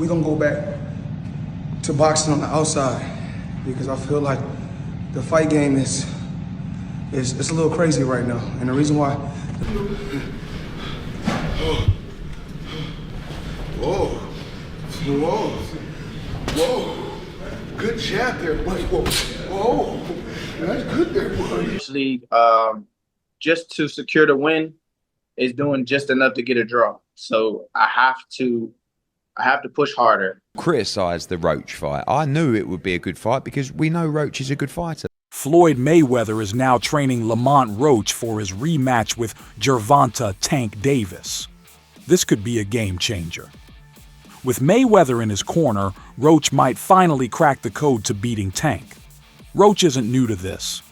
We're gonna go back to boxing on the outside because I feel like the fight game is a little crazy right now. And the reason why. Whoa. Whoa. Whoa. Good jab there, buddy. Whoa. That's good there, buddy. Actually, just to secure the win is doing just enough to get a draw. So I have to push harder. Criticised the Roach fight. I knew it would be a good fight because we know Roach is a good fighter. Floyd Mayweather is now training Lamont Roach for his rematch with Gervonta "Tank" Davis. This could be a game changer. With Mayweather in his corner, Roach might finally crack the code to beating Tank. Roach isn't new to this.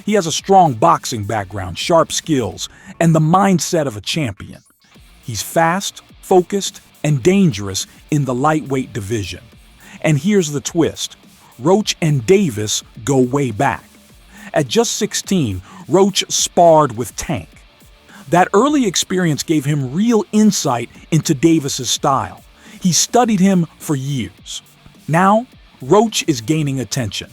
He has a strong boxing background, sharp skills, and the mindset of a champion. He's fast, focused, and dangerous in the lightweight division. And here's the twist. Roach and Davis go way back. At just 16, Roach sparred with Tank. That early experience gave him real insight into Davis's style. He studied him for years. Now, Roach is gaining attention.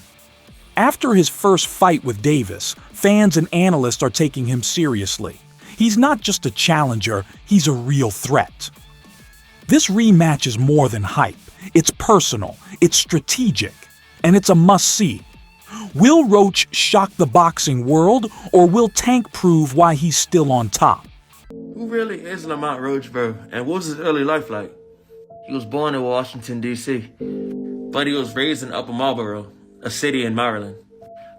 After his first fight with Davis, fans and analysts are taking him seriously. He's not just a challenger, he's a real threat. This rematch is more than hype. It's personal, it's strategic, and it's a must-see. Will Roach shock the boxing world, or will Tank prove why he's still on top? Who really is Lamont Roach, bro? And what was his early life like? He was born in Washington, D.C., but he was raised in Upper Marlboro, a city in Maryland.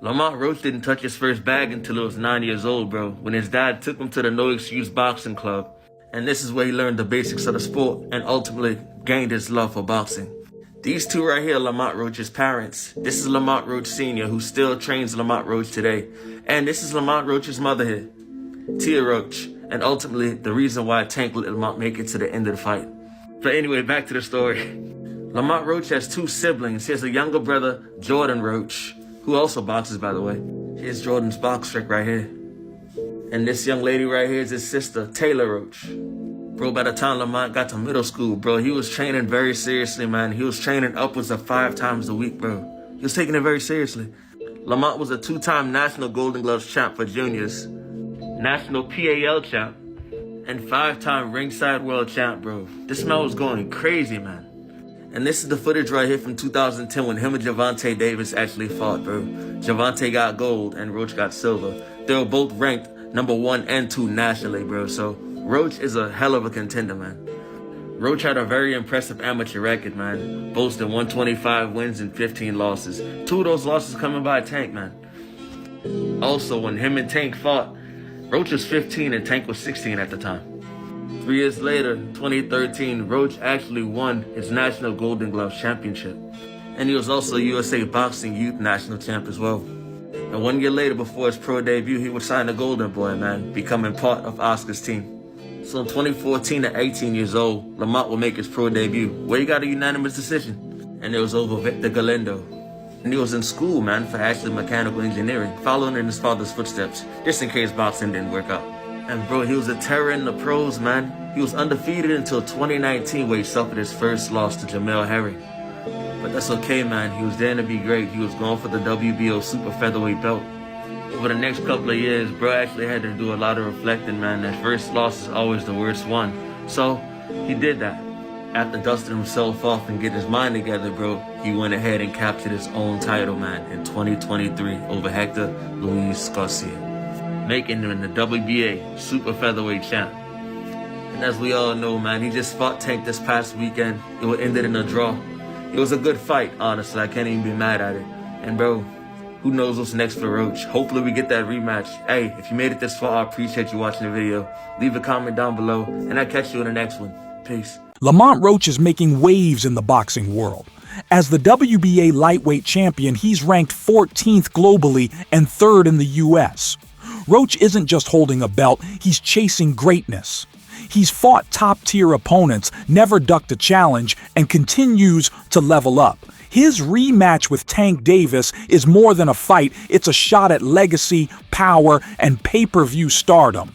Lamont Roach didn't touch his first bag until he was 9 years old, bro, when his dad took him to the No Excuse Boxing Club. And this is where he learned the basics of the sport and ultimately gained his love for boxing. These two right here are Lamont Roach's parents. This is Lamont Roach Sr., who still trains Lamont Roach today. And this is Lamont Roach's mother here, Tia Roach. And ultimately, the reason why Tank let Lamont make it to the end of the fight. But anyway, back to the story. Lamont Roach has two siblings. He has a younger brother, Jordan Roach, who also boxes, by the way. Here's Jordan's box trick right here. And this young lady right here is his sister, Taylor Roach. Bro, by the time Lamont got to middle school, bro, he was training very seriously, man. He was training upwards of 5 times a week, bro. He was taking it very seriously. Lamont was a 2-time National Golden Gloves champ for juniors, National PAL champ, and 5-time ringside world champ, bro. This man was going crazy, man. And this is the footage right here from 2010 when him and Gervonta Davis actually fought, bro. Gervonta got gold and Roach got silver. They were both ranked number 1 and 2 nationally, bro. So Roach is a hell of a contender, man. Roach had a very impressive amateur record, man. Boasting 125 wins and 15 losses. 2 of those losses coming by Tank, man. Also, when him and Tank fought, Roach was 15 and Tank was 16 at the time. 3 years later, 2013, Roach actually won his National Golden Gloves Championship. And he was also USA Boxing Youth National Champ as well. And 1 year later, before his pro debut, he was signed a Golden Boy, man, becoming part of Oscar's team. So in 2014 at 18 years old, Lamont will make his pro debut, where he got a unanimous decision. And it was over Victor Galindo. And he was in school, man, for actually mechanical engineering, following in his father's footsteps, just in case boxing didn't work out. And bro, he was a terror in the pros, man. He was undefeated until 2019, where he suffered his first loss to Jamel Herring. But that's okay, man. He was there to be great. He was going for the WBO super featherweight belt. Over the next couple of years, bro actually had to do a lot of reflecting, man. That first loss is always the worst one. So he did that. After dusting himself off and getting his mind together, bro, he went ahead and captured his own title, man, in 2023 over Hector Luis Garcia, making him the WBA super featherweight champ. And as we all know, man, he just fought Tank this past weekend. It would end in a draw. It was a good fight, honestly. I can't even be mad at it. And bro, who knows what's next for Roach? Hopefully we get that rematch. Hey, if you made it this far, I appreciate you watching the video. Leave a comment down below, and I'll catch you in the next one. Peace. Lamont Roach is making waves in the boxing world. As the WBA lightweight champion, he's ranked 14th globally and 3rd in the US. Roach isn't just holding a belt, he's chasing greatness. He's fought top-tier opponents, never ducked a challenge, and continues to level up. His rematch with Tank Davis is more than a fight, it's a shot at legacy, power, and pay-per-view stardom.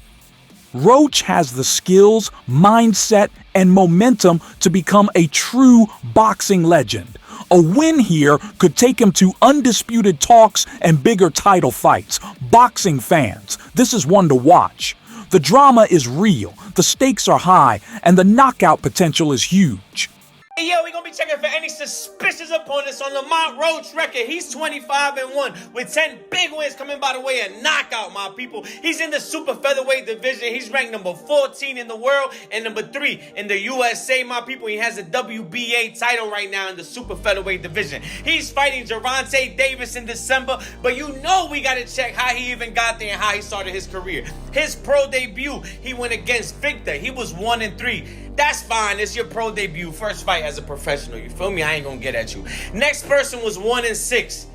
Roach has the skills, mindset, and momentum to become a true boxing legend. A win here could take him to undisputed talks and bigger title fights. Boxing fans, this is one to watch. The drama is real, the stakes are high, and the knockout potential is huge. Hey, yo, we gonna be checking for any suspicious opponents on Lamont Roach record. He's 25-1 with 10 big wins coming by the way of knockout, my people. He's in the super featherweight division. He's ranked number 14 in the world and number 3 in the USA, my people. He has a WBA title right now in the super featherweight division. He's fighting Gervonta Davis in December, but you know we gotta check how he even got there and how he started his career. His pro debut, he went against Victor. He was 1-3. That's fine. It's your pro debut. First fight as a professional. You feel me? I ain't gonna get at you. Next person was 1-6.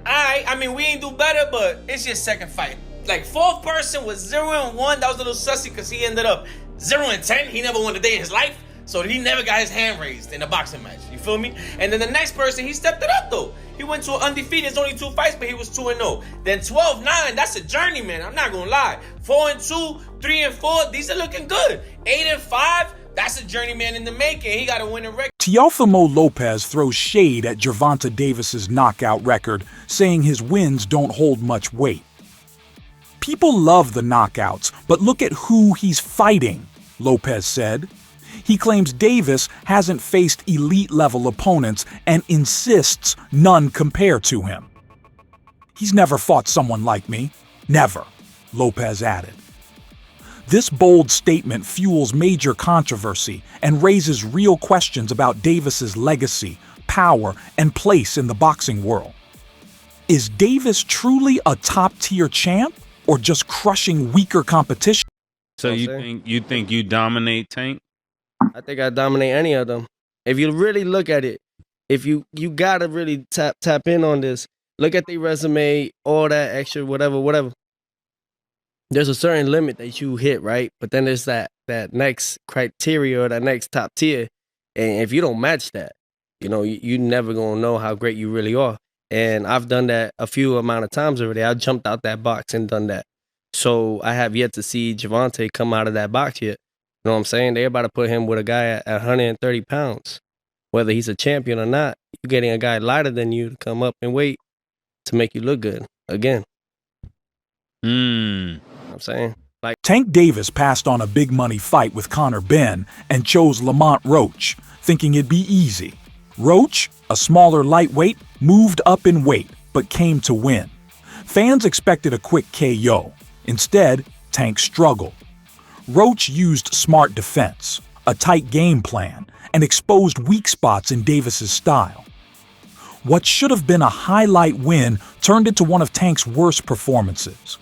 Alright, I mean, we ain't do better, but it's your second fight. Like, fourth person was 0-1. That was a little sussy because he ended up 0-10. He never won a day in his life. So he never got his hand raised in a boxing match. You feel me? And then the next person, he stepped it up, though. He went to an undefeated. It's only 2 fights, but he was 2-0. Then 12-9, that's a journeyman. I'm not gonna lie. 4-2, 3-4, these are looking good. 8-5, that's a journeyman in the making. He got to win a record. Teofimo Lopez throws shade at Gervonta Davis's knockout record, saying his wins don't hold much weight. People love the knockouts, but look at who he's fighting, Lopez said. He claims Davis hasn't faced elite-level opponents and insists none compare to him. He's never fought someone like me. Never, Lopez added. This bold statement fuels major controversy and raises real questions about Davis's legacy, power, and place in the boxing world. Is Davis truly a top-tier champ or just crushing weaker competition? So you think you dominate Tank? I think I dominate any of them. If you really look at it, if you gotta really tap in on this, look at the resume, all that extra, whatever. There's a certain limit that you hit, right? But then there's that next criteria or that next top tier. And if you don't match that, you know, you never gonna know how great you really are. And I've done that a few amount of times already. I jumped out that box and done that. So I have yet to see Gervonta come out of that box yet. You know what I'm saying? They're about to put him with a guy at 130 pounds. Whether he's a champion or not, you're getting a guy lighter than you to come up and weight to make you look good again. You know what I'm saying? Like Tank Davis passed on a big money fight with Conor Benn and chose Lamont Roach, thinking it'd be easy. Roach, a smaller lightweight, moved up in weight, but came to win. Fans expected a quick KO. Instead, Tank struggled. Roach used smart defense, a tight game plan, and exposed weak spots in Davis's style. What should have been a highlight win turned into one of Tank's worst performances.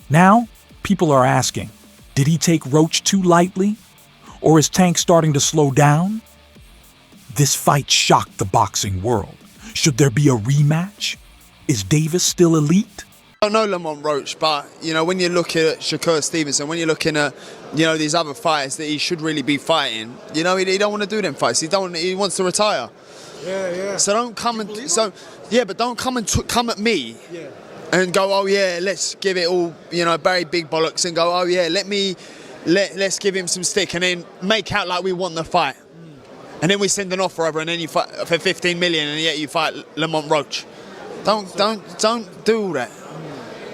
Now, people are asking, did he take Roach too lightly? Or is Tank starting to slow down? This fight shocked the boxing world. Should there be a rematch? Is Davis still elite? I don't know Lamont Roach, but, you know, when you look at Shakur Stevenson, when you're looking at, you know, these other fighters that he should really be fighting, you know, he don't want to do them fights. He wants to retire. Yeah. So don't come and, but don't come and come at me and go, oh yeah, let's give it all, you know, Barry Big Bollocks and go, oh yeah, let's give him some stick and then make out like we want the fight. And then we send an offer over and then you fight for 15 million and yet you fight Lamont Roach. Don't do all that.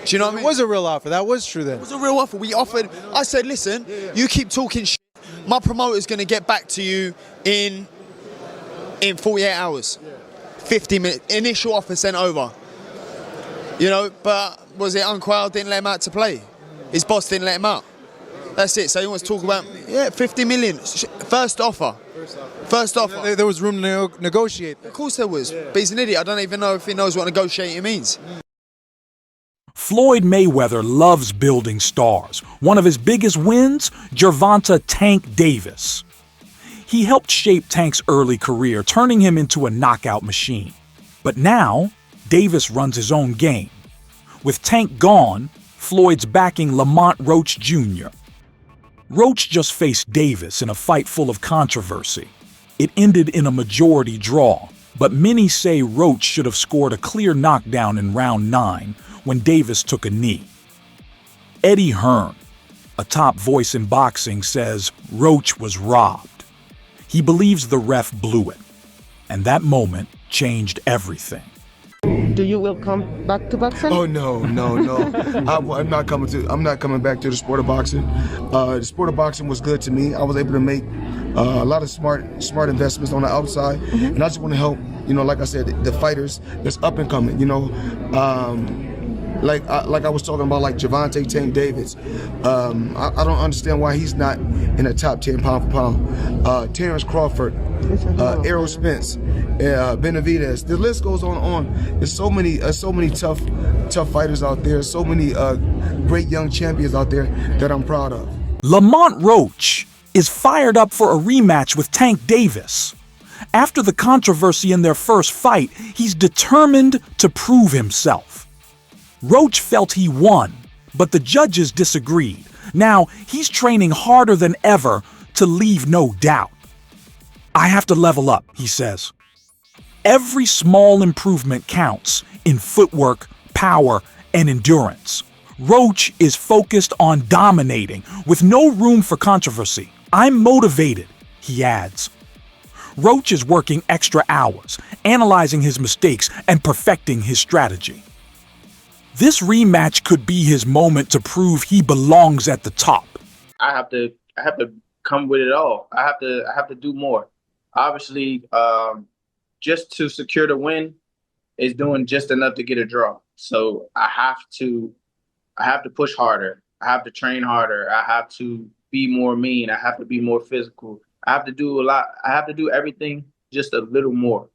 Do you know what I mean? It was a real offer. That was true then. It was a real offer. We offered. I said, listen, you keep talking shit. My promoter's going to get back to you in 48 hours. 50 minutes. Initial offer sent over. You know, but was it Unquell didn't let him out to play? His boss didn't let him out. That's it. So he wants to talk about, 50 million. First offer. First offer. There was room to negotiate. Of course there was. But he's an idiot. I don't even know if he knows what negotiating means. Floyd Mayweather loves building stars. One of his biggest wins, Gervonta "Tank" Davis. He helped shape Tank's early career, turning him into a knockout machine. But now, Davis runs his own game. With Tank gone, Floyd's backing Lamont Roach Jr. Roach just faced Davis in a fight full of controversy. It ended in a majority draw, but many say Roach should have scored a clear knockdown in round 9 when Davis took a knee. Eddie Hearn, a top voice in boxing, says Roach was robbed. He believes the ref blew it, and that moment changed everything. Do you will come back to boxing? Oh no. I'm not coming back to the sport of boxing. The sport of boxing was good to me. I was able to make a lot of smart investments on the outside, and I just want to help. Like I said, the fighters that's up and coming. Like I was talking about, like Gervonta Tank Davis. I don't understand why he's not in the top 10 pound for pound. Terrence Crawford, Errol Spence, Benavidez. The list goes on. There's so many tough fighters out there. So many great young champions out there that I'm proud of. Lamont Roach is fired up for a rematch with Tank Davis. After the controversy in their first fight, he's determined to prove himself. Roach felt he won, but the judges disagreed. Now, he's training harder than ever to leave no doubt. I have to level up, he says. Every small improvement counts in footwork, power, and endurance. Roach is focused on dominating, with no room for controversy. I'm motivated, he adds. Roach is working extra hours, analyzing his mistakes and perfecting his strategy. This rematch could be his moment to prove he belongs at the top. I have to come with it all. I have to do more. Obviously, just to secure the win is doing just enough to get a draw. So I have to push harder. I have to train harder. I have to be more mean. I have to be more physical. I have to do a lot. I have to do everything just a little more.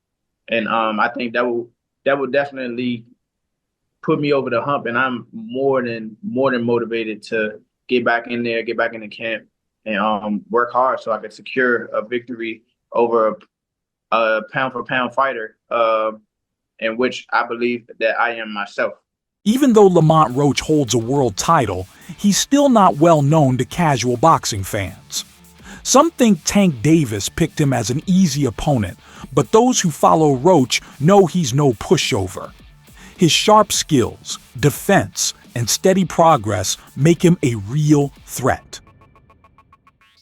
And I think that will definitely put me over the hump, and I'm more than motivated to get back in there, get back in the camp, and work hard so I can secure a victory over a pound for pound fighter, in which I believe that I am myself. Even though Lamont Roach holds a world title, he's still not well known to casual boxing fans. Some think Tank Davis picked him as an easy opponent, but those who follow Roach know he's no pushover. His sharp skills, defense, and steady progress make him a real threat.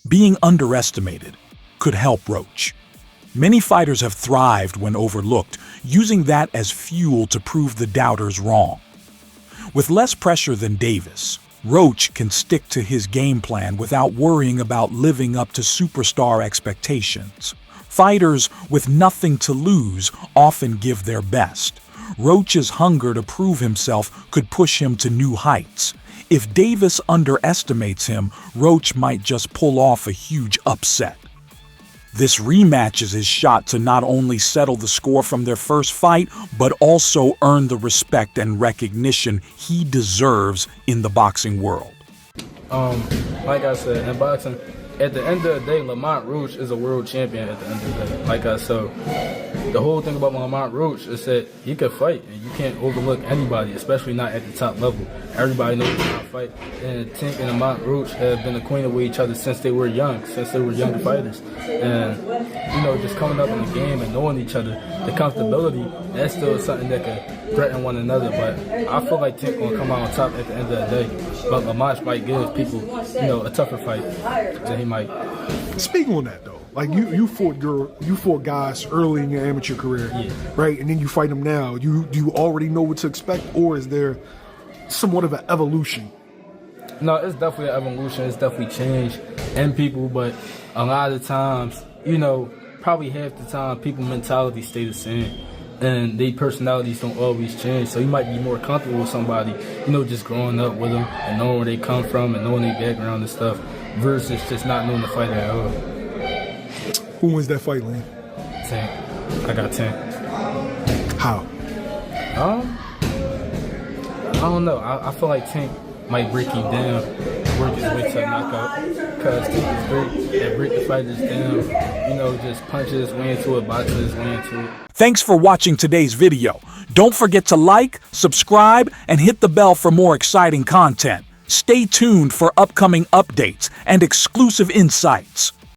Being underestimated could help Roach. Many fighters have thrived when overlooked, using that as fuel to prove the doubters wrong. With less pressure than Davis, Roach can stick to his game plan without worrying about living up to superstar expectations. Fighters with nothing to lose often give their best. Roach's hunger to prove himself could push him to new heights. If Davis underestimates him, Roach might just pull off a huge upset. This rematch is his shot to not only settle the score from their first fight, but also earn the respect and recognition he deserves in the boxing world. Like I said, in boxing, at the end of the day, Lamont Roach is a world champion at the end of the day. Like I said, the whole thing about Lamont Roach is that he could fight, and you can't overlook anybody, especially not at the top level. Everybody knows he can fight, and Tank and Lamont Roach have been acquainted with each other since they were young, young fighters. And, just coming up in the game and knowing each other, the comfortability, that's still something that could threaten one another. But I feel like Tank will come out on top at the end of the day. But Lamont might give people, a tougher fight than he might. Speak on that, though. Like you fought guys early in your amateur career, right? And then you fight them now. Do you already know what to expect, or is there somewhat of an evolution? No, it's definitely an evolution. It's definitely change in people, but a lot of times, probably half the time, people's mentality stay the same, and their personalities don't always change. So you might be more comfortable with somebody, just growing up with them and knowing where they come from and knowing their background and stuff, versus just not knowing the fighter at all. Who wins that fight, Lane? Tank. I got Tank. How? I don't know. I feel like Tank might break him down, work his way to a knockout, because Tank is great at breaking fighters down, just punches his way into it, boxes his way into it. Thanks for watching today's video. Don't forget to like, subscribe, and hit the bell for more exciting content. Stay tuned for upcoming updates and exclusive insights.